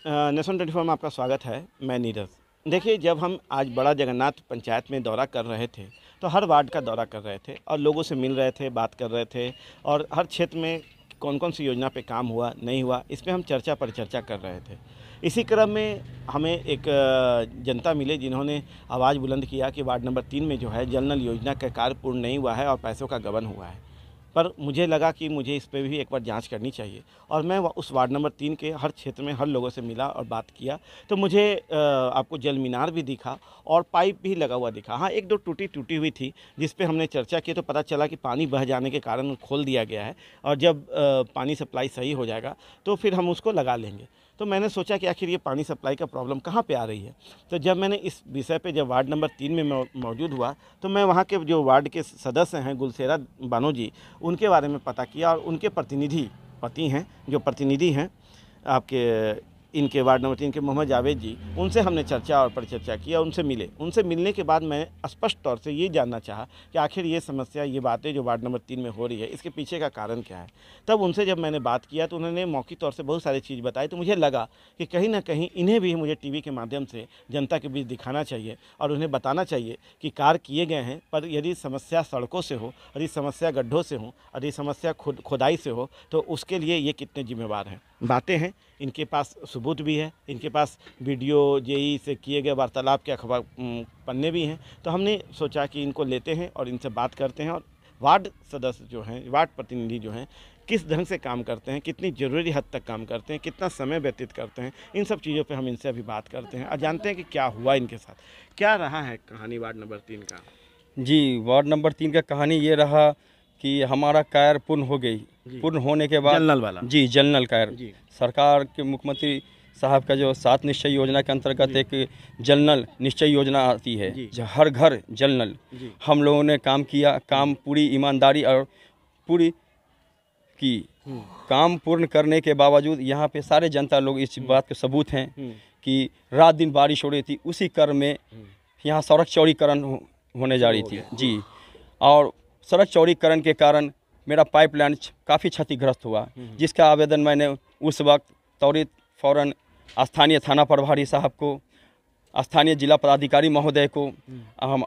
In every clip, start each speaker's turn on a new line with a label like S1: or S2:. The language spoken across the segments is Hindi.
S1: नेशन 24 में आपका स्वागत है। मैं नीरज। देखिए, जब हम आज बड़ा जगन्नाथ पंचायत में दौरा कर रहे थे तो हर वार्ड का दौरा कर रहे थे और लोगों से मिल रहे थे, बात कर रहे थे और हर क्षेत्र में कौन कौन सी योजना पे काम हुआ, नहीं हुआ, इस पे हम चर्चा परिचर्चा कर रहे थे। इसी क्रम में हमें एक जनता मिले जिन्होंने आवाज़ बुलंद किया कि वार्ड नंबर 3 में जो है जल नल योजना का कार्य पूर्ण नहीं हुआ है और पैसों का गबन हुआ है। पर मुझे लगा कि मुझे इस पे भी एक बार जांच करनी चाहिए और मैं उस वार्ड नंबर 3 के हर क्षेत्र में हर लोगों से मिला और बात किया। तो मुझे आपको जल मीनार भी दिखा और पाइप भी लगा हुआ दिखा। हाँ, एक दो टूटी हुई थी जिस पे हमने चर्चा की तो पता चला कि पानी बह जाने के कारण खोल दिया गया है और जब पानी सप्लाई सही हो जाएगा तो फिर हम उसको लगा लेंगे। तो मैंने सोचा कि आखिर ये पानी सप्लाई का प्रॉब्लम कहाँ पे आ रही है। तो जब मैंने इस विषय पे जब वार्ड नंबर 3 में मौजूद हुआ तो मैं वहाँ के जो वार्ड के सदस्य हैं गुलसेरा बानो जी, उनके बारे में पता किया और उनके पति हैं जो प्रतिनिधि हैं आपके इनके वार्ड नंबर 3 के मोहम्मद जावेद जी, उनसे हमने चर्चा और परिचर्चा किया, उनसे मिले। उनसे मिलने के बाद मैं स्पष्ट तौर से ये जानना चाहा कि आखिर ये समस्या, ये बातें जो वार्ड नंबर 3 में हो रही है, इसके पीछे का कारण क्या है। तब उनसे जब मैंने बात किया तो उन्होंने मौखिक तौर से बहुत सारी चीज़ बताई। तो मुझे लगा कि कहीं ना कहीं इन्हें भी मुझे टीवी के माध्यम से जनता के बीच दिखाना चाहिए और उन्हें बताना चाहिए कि कार्य किए गए हैं, पर यदि समस्या सड़कों से हो, यदि समस्या गड्ढों से हो, यदि समस्या खुदाई से हो तो उसके लिए ये कितने जिम्मेवार हैं। बातें हैं, इनके पास सबूत भी है, इनके पास वीडियो जेई से किए गए वार्तालाप के अखबार पन्ने भी हैं। तो हमने सोचा कि इनको लेते हैं और इनसे बात करते हैं और वार्ड सदस्य जो हैं, वार्ड प्रतिनिधि जो हैं, किस ढंग से काम करते हैं, कितनी ज़रूरी हद तक काम करते हैं, कितना समय व्यतीत करते हैं, इन सब चीज़ों पे हम इनसे अभी बात करते हैं और जानते हैं कि क्या हुआ इनके साथ, क्या रहा है कहानी वार्ड नंबर 3 का।
S2: जी, वार्ड नंबर 3 का कहानी ये रहा कि हमारा कार्य पूर्ण हो गई। पूर्ण होने के बाद
S1: जल नल वाला
S2: जल नल कार्य सरकार के मुख्यमंत्री साहब का जो 7 निश्चय योजना के अंतर्गत एक जल नल निश्चय योजना आती है, जो हर घर जल नल। हम लोगों ने काम किया, काम पूरी ईमानदारी और पूरी की। काम पूर्ण करने के बावजूद यहाँ पे सारे जनता लोग इस बात के सबूत हैं कि रात दिन बारिश हो रही थी, उसी क्रम में यहाँ सड़क चौड़ीकरण होने जा रही थी जी। और सड़क चौड़ीकरण के कारण मेरा पाइपलाइन काफ़ी क्षतिग्रस्त हुआ, जिसका आवेदन मैंने उस वक्त त्वरित फ़ौरन स्थानीय थाना प्रभारी साहब को, स्थानीय जिला पदाधिकारी महोदय को, हम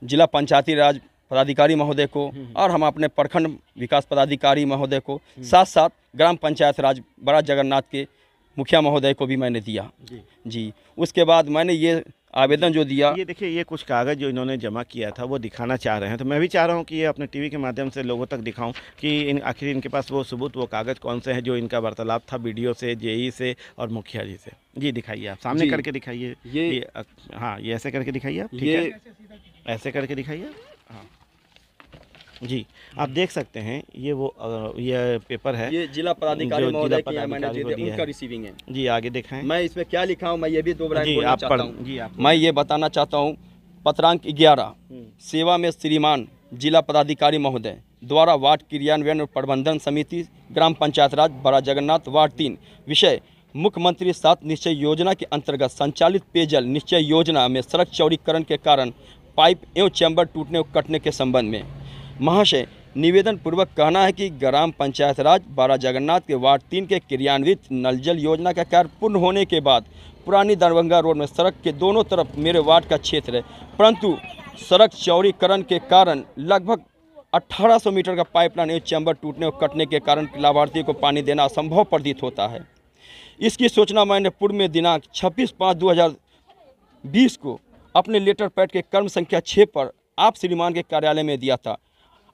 S2: जिला पंचायती राज पदाधिकारी महोदय को और हम अपने प्रखंड विकास पदाधिकारी महोदय को, साथ साथ ग्राम पंचायत राज बड़ा जगन्नाथ के मुखिया महोदय को भी मैंने दिया जी। उसके बाद मैंने ये आवेदन जो दिया,
S1: ये देखिए, ये कुछ कागज़ जो इन्होंने जमा किया था वो दिखाना चाह रहे हैं। तो मैं भी चाह रहा हूँ कि ये अपने टीवी के माध्यम से लोगों तक दिखाऊं कि आखिर इनके पास वो सबूत, वो कागज़ कौन से हैं जो इनका वार्तालाप था वीडियो से, जेई से और मुखिया जी से। जी दिखाइए, आप सामने करके दिखाइए। ये हाँ, ये ऐसे करके दिखाइए आप, ठीक है, ऐसे करके दिखाइए। हाँ जी, आप देख सकते हैं ये पेपर है,
S2: ये जिला पदाधिकारी महोदय की है, मैंने उनका रिसीविंग है जी। आगे दिखाएं, मैं इसमें क्या लिखा हूं, मैं ये भी दो बार बोलना चाहता हूं। मैं ये बताना चाहता हूं, पत्रांक 11 सेवा में श्रीमान जिला पदाधिकारी महोदय द्वारा वार्ड क्रियान्वयन और प्रबंधन समिति ग्राम पंचायत राज बड़ा जगन्नाथ वार्ड 3, विषय मुख्यमंत्री 7 निश्चय योजना के अंतर्गत संचालित पेयजल निश्चय योजना में सड़क चौड़ीकरण के कारण पाइप एवं चैम्बर टूटने और कटने के संबंध में महाशय निवेदन पूर्वक कहना है कि ग्राम पंचायत राज बड़ा जगन्नाथ के वार्ड 3 के क्रियान्वित नल जल योजना का कार्य पूर्ण होने के बाद पुरानी दरभंगा रोड में सड़क के दोनों तरफ मेरे वार्ड का क्षेत्र है, परंतु सड़क चौड़ीकरण के कारण लगभग 1800 मीटर का पाइपलाइन एवं चैम्बर टूटने और कटने के कारण लाभार्थी को पानी देना असंभव प्रतीत होता है। इसकी सूचना मैंने पूर्व में दिनांक 26/5/2020 को अपने लेटर पैड के क्रम संख्या 6 पर आप श्रीमान के कार्यालय में दिया था।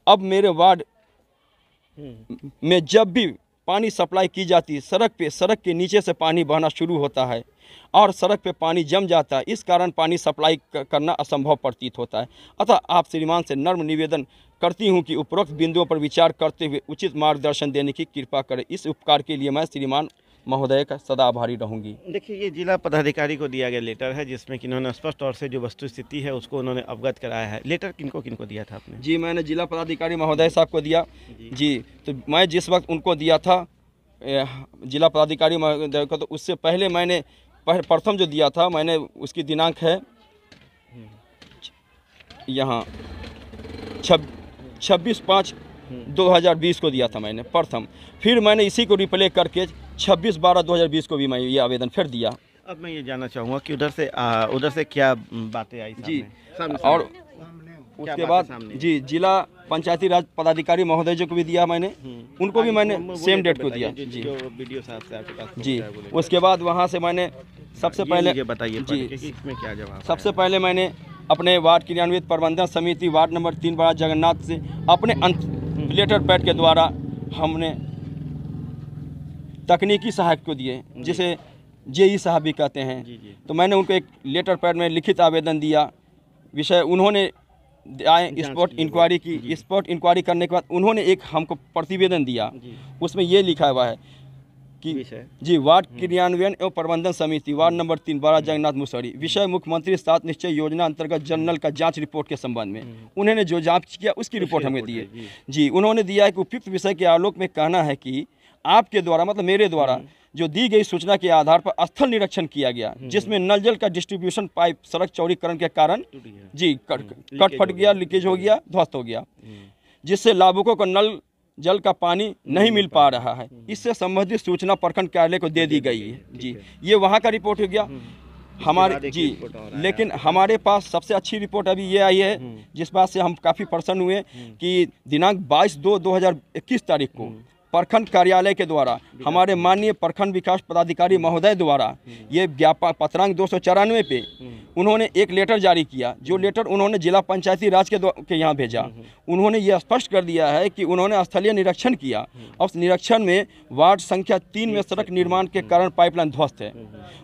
S2: अब मेरे वार्ड में जब भी पानी सप्लाई की जाती है, सड़क के नीचे से पानी बहना शुरू होता है और सड़क पे पानी जम जाता है, इस कारण पानी सप्लाई करना असंभव प्रतीत होता है। अतः आप श्रीमान से नम्र निवेदन करती हूं कि उपरोक्त बिंदुओं पर विचार करते हुए उचित मार्गदर्शन देने की कृपा करें। इस उपकार के लिए मैं श्रीमान महोदय का सदा आभारी रहूंगी।
S1: देखिए, ये जिला पदाधिकारी को दिया गया लेटर है जिसमें कि इन्होंने स्पष्ट तौर से जो वस्तु स्थिति है उसको उन्होंने अवगत कराया है। लेटर किनको किनको दिया था आपने?
S2: जी, मैंने जिला पदाधिकारी महोदय साहब को दिया जी। तो मैं जिस वक्त उनको दिया था जिला पदाधिकारी महोदय को, तो उससे पहले मैंने प्रथम जो दिया था, मैंने उसकी दिनांक है यहाँ 26/5/2020 को दिया था मैंने प्रथम। फिर मैंने इसी को रिप्ले करके 26/12/2020 को भी मैं ये आवेदन फिर दिया।
S1: अब मैं ये जानना चाहूँगा कि उधर से क्या बातें आई
S2: जी,
S1: सामने?
S2: और उसके बाद जी जिला पंचायती राज पदाधिकारी महोदय जी को भी दिया मैंने, उनको भी मैंने सेम डेट को दिया जी।
S1: जो वीडियो साहब से आपके पास
S2: जी, उसके बाद वहाँ से मैंने सबसे पहले
S1: मुझे बताइए
S2: जी
S1: कि इसमें क्या जवाब
S2: सबसे पहले मैंने अपने वार्ड क्रियान्वित प्रबंधन समिति वार्ड नंबर 3 बड़ा जगन्नाथ से अपने लेटर पैड के द्वारा हमने तकनीकी सहायक को दिए, जिसे जेई साहब भी कहते हैं। तो मैंने उनको एक लेटर पैड में लिखित आवेदन दिया। विषय उन्होंने स्पॉट इंक्वायरी की। स्पॉट इंक्वायरी करने के बाद उन्होंने एक हमको प्रतिवेदन दिया। उसमें ये लिखा हुआ है कि जी वार्ड क्रियान्वयन एवं प्रबंधन समिति वार्ड नंबर 3 बड़ा जगन्नाथ मुसहरी, विषय मुख्यमंत्री 7 निश्चय योजना अंतर्गत जल नल का जांच रिपोर्ट के संबंध में उन्होंने जो जांच किया उसकी रिपोर्ट हमें दी है। जी, उन्होंने दिया है कि उपयुक्त विषय के आलोक में कहना है कि आपके द्वारा मतलब मेरे द्वारा जो दी गई सूचना के आधार पर स्थल निरीक्षण किया गया, जिसमें नल जल का डिस्ट्रीब्यूशन पाइप सड़क चौड़ीकरण के कारण जी कट फट गया, लीकेज हो गया, ध्वस्त हो गया, जिससे लाभुकों को नल जल का पानी नहीं मिल पा रहा है। इससे संबंधित सूचना प्रखंड कार्यालय को दे दी गई है। जी, ये वहाँ का रिपोर्ट हो गया हमारे जी। लेकिन हमारे पास सबसे अच्छी रिपोर्ट अभी ये आई है, जिस बात से हम काफ़ी प्रसन्न हुए कि दिनांक 22/2/2021 तारीख को प्रखंड कार्यालय के द्वारा हमारे माननीय प्रखंड विकास पदाधिकारी महोदय द्वारा ये ज्ञापन पत्रांक 294 पे उन्होंने एक लेटर जारी किया। जो लेटर उन्होंने जिला पंचायती राज के यहाँ भेजा। उन्होंने ये स्पष्ट कर दिया है कि उन्होंने स्थलीय निरीक्षण किया और उस निरीक्षण में वार्ड संख्या 3 में सड़क निर्माण के कारण पाइपलाइन ध्वस्त है।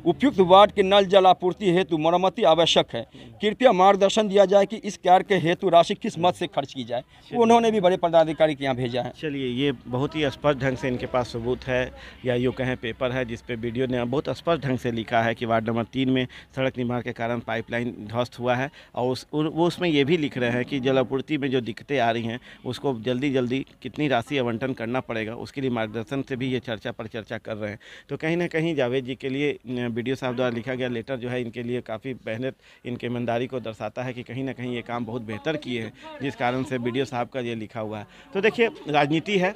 S2: उपयुक्त वार्ड के नल जल आपूर्ति हेतु मरम्मति आवश्यक है। कृपया मार्गदर्शन दिया जाए कि इस कार्य के हेतु राशि किस मद से खर्च की जाए। उन्होंने भी बड़े पदाधिकारी के यहाँ भेजा है।
S1: चलिए, ये बहुत ही स्पष्ट ढंग से इनके पास सबूत है या यूँ कहें पेपर है, जिस पे वीडियो ने बहुत स्पष्ट ढंग से लिखा है कि वार्ड नंबर 3 में सड़क निर्माण के कारण पाइपलाइन ध्वस्त हुआ है। और वो उसमें ये भी लिख रहे हैं कि जल आपूर्ति में जो दिक्कतें आ रही हैं उसको जल्दी कितनी राशि आवंटन करना पड़ेगा, उसके लिए मार्गदर्शन से भी ये चर्चा कर रहे हैं। तो कहीं ना कहीं जावेद जी के लिए वीडियो साहब द्वारा लिखा गया लेटर जो है इनके लिए काफ़ी मेहनत, इनके ईमानदारी को दर्शाता है कि कहीं ना कहीं ये काम बहुत बेहतर किए हैं, जिस कारण से वीडियो साहब का ये लिखा हुआ है। तो देखिए, राजनीति है,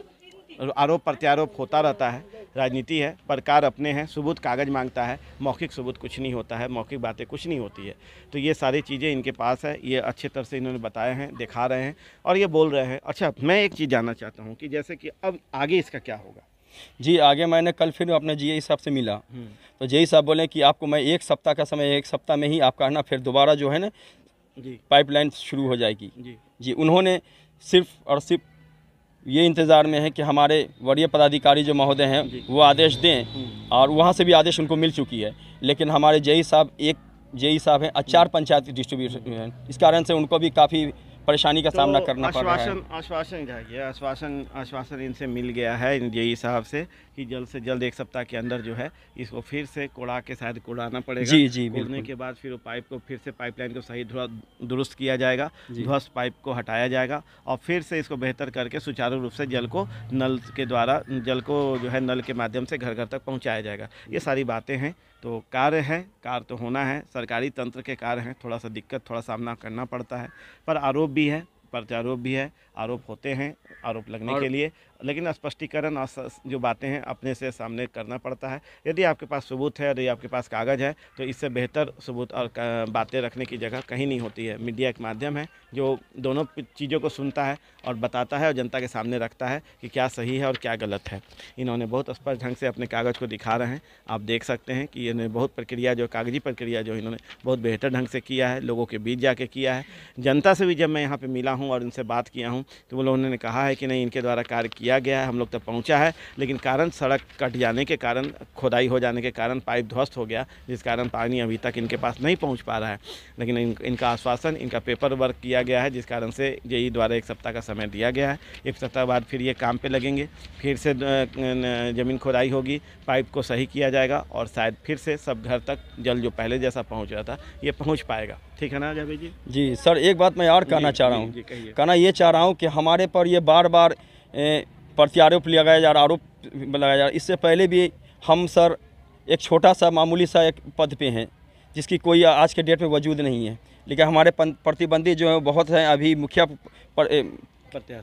S1: आरोप प्रत्यारोप होता रहता है, राजनीति है, प्रकार अपने हैं, सबूत कागज़ मांगता है, मौखिक सबूत कुछ नहीं होता है, मौखिक बातें कुछ नहीं होती है। तो ये सारी चीज़ें इनके पास है, ये अच्छे तरह से इन्होंने बताए हैं, दिखा रहे हैं और ये बोल रहे हैं। अच्छा, मैं एक चीज़ जानना चाहता हूँ कि जैसे कि अब आगे इसका क्या होगा?
S2: जी, आगे मैंने कल फिर अपने जेई साहब से मिला, तो जेई साहब बोले कि आपको मैं 1 सप्ताह का समय, 1 सप्ताह में ही आपका ना फिर दोबारा जो है ना जी पाइपलाइन शुरू हो जाएगी। जी, उन्होंने सिर्फ और सिर्फ ये इंतज़ार में है कि हमारे वरीय पदाधिकारी जो महोदय हैं वो आदेश दें, और वहाँ से भी आदेश उनको मिल चुकी है। लेकिन हमारे जेई साहब हैं 4 पंचायत डिस्ट्रीब्यूशन हैं, इस कारण से उनको भी काफ़ी परेशानी का सामना करना पड़ रहा है।
S1: आश्वासन इनसे मिल गया है जेई साहब से कि जल्द से जल्द 1 सप्ताह के अंदर जो है इसको फिर से कोड़ा के शायद कोड़ाना पड़ेगा।
S2: जी,
S1: कोड़ने के बाद फिर वो पाइप को फिर से पाइपलाइन को सही दुरुस्त किया जाएगा, ध्वस्त पाइप को हटाया जाएगा और फिर से इसको बेहतर करके सुचारू रूप से जल को नल के द्वारा जल को जो है नल के माध्यम से घर घर तक पहुँचाया जाएगा। ये सारी बातें हैं। तो कार्य तो होना है, सरकारी तंत्र के कार्य हैं, थोड़ा सा दिक्कत थोड़ा सामना करना पड़ता है, पर आरोप भी है, प्रत्यारोप भी है, आरोप होते हैं आरोप लगने के लिए, लेकिन स्पष्टीकरण और जो बातें हैं अपने से सामने करना पड़ता है। यदि आपके पास सबूत है, यदि आपके पास कागज़ है, तो इससे बेहतर सबूत और बातें रखने की जगह कहीं नहीं होती है। मीडिया एक माध्यम है जो दोनों चीज़ों को सुनता है और बताता है और जनता के सामने रखता है कि क्या सही है और क्या गलत है। इन्होंने बहुत स्पष्ट ढंग से अपने कागज़ को दिखा रहे हैं। आप देख सकते हैं कि इन्होंने बहुत प्रक्रिया जो कागजी प्रक्रिया जो इन्होंने बहुत बेहतर ढंग से किया है, लोगों के बीच जाके किया है। जनता से भी जब मैं यहाँ पर मिला हूँ और उनसे बात किया हूँ तो वो लोगों ने कहा है कि नहीं, इनके द्वारा कार्य किया गया है, हम लोग तक पहुंचा है, लेकिन कारण सड़क कट जाने के कारण, खुदाई हो जाने के कारण पाइप ध्वस्त हो गया, जिस कारण पानी अभी तक इनके पास नहीं पहुंच पा रहा है। लेकिन इनका आश्वासन, इनका पेपर वर्क किया गया है, जिस कारण से जेई द्वारा 1 सप्ताह का समय दिया गया है। 1 सप्ताह बाद फिर ये काम पे लगेंगे, फिर से ज़मीन खुदाई होगी, पाइप को सही किया जाएगा और शायद फिर से सब घर तक जल जो पहले जैसा पहुँच रहा था ये पहुँच पाएगा। ठीक है ना जावेद जी?
S2: जी सर, एक बात मैं और कहना चाह रहा हूँ, कहना ये चाह रहा हूँ कि हमारे पर ये बार प्रत्यारोप लगाया जा रहा, आरोप लगाया जा रहा। इससे पहले भी हम सर एक छोटा सा मामूली सा एक पद पे हैं जिसकी कोई आज के डेट में वजूद नहीं है, लेकिन हमारे प्रतिबंधी जो है बहुत हैं। अभी मुखिया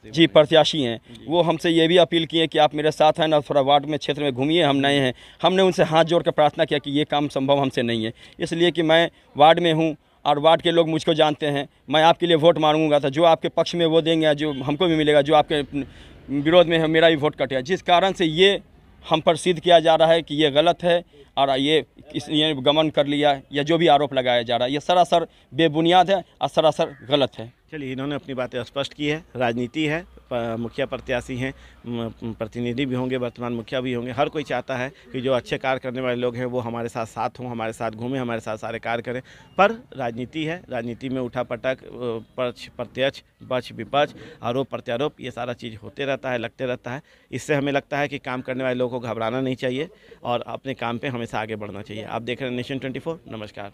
S2: जी प्रत्याशी हैं, वो हमसे ये भी अपील किए कि आप मेरे साथ हैं ना, थोड़ा वार्ड में क्षेत्र में घूमिए, हम नए हैं। हमने उनसे हाथ जोड़ कर प्रार्थना किया कि ये काम संभव हमसे नहीं है, इसलिए कि मैं वार्ड में हूँ और वार्ड के लोग मुझको जानते हैं। मैं आपके लिए वोट मांगूंगा, तो जो आपके पक्ष में वो देंगे, जो हमको भी मिलेगा, जो आपके विरोध में है मेरा भी वोट कटेगा। जिस कारण से ये हम पर सिद्ध किया जा रहा है कि ये गलत है और ये गमन कर लिया, या जो भी आरोप लगाया जा रहा है ये सरासर बेबुनियाद है और सरासर गलत है।
S1: चलिए, इन्होंने अपनी बातें स्पष्ट की है। राजनीति है, मुखिया प्रत्याशी हैं, प्रतिनिधि भी होंगे, वर्तमान मुखिया भी होंगे। हर कोई चाहता है कि जो अच्छे कार्य करने वाले लोग हैं वो हमारे साथ साथ हों, हमारे साथ घूमें, हमारे साथ सारे कार्य करें। पर राजनीति है, राजनीति में उठापटक, पक्ष प्रत्यक्ष, पक्ष विपक्ष, आरोप प्रत्यारोप, ये सारा चीज़ होते रहता है, लगते रहता है। इससे हमें लगता है कि काम करने वाले लोगों को घबराना नहीं चाहिए और अपने काम पर हमेशा आगे बढ़ना चाहिए। आप देख रहे हैं नेशन 24। नमस्कार।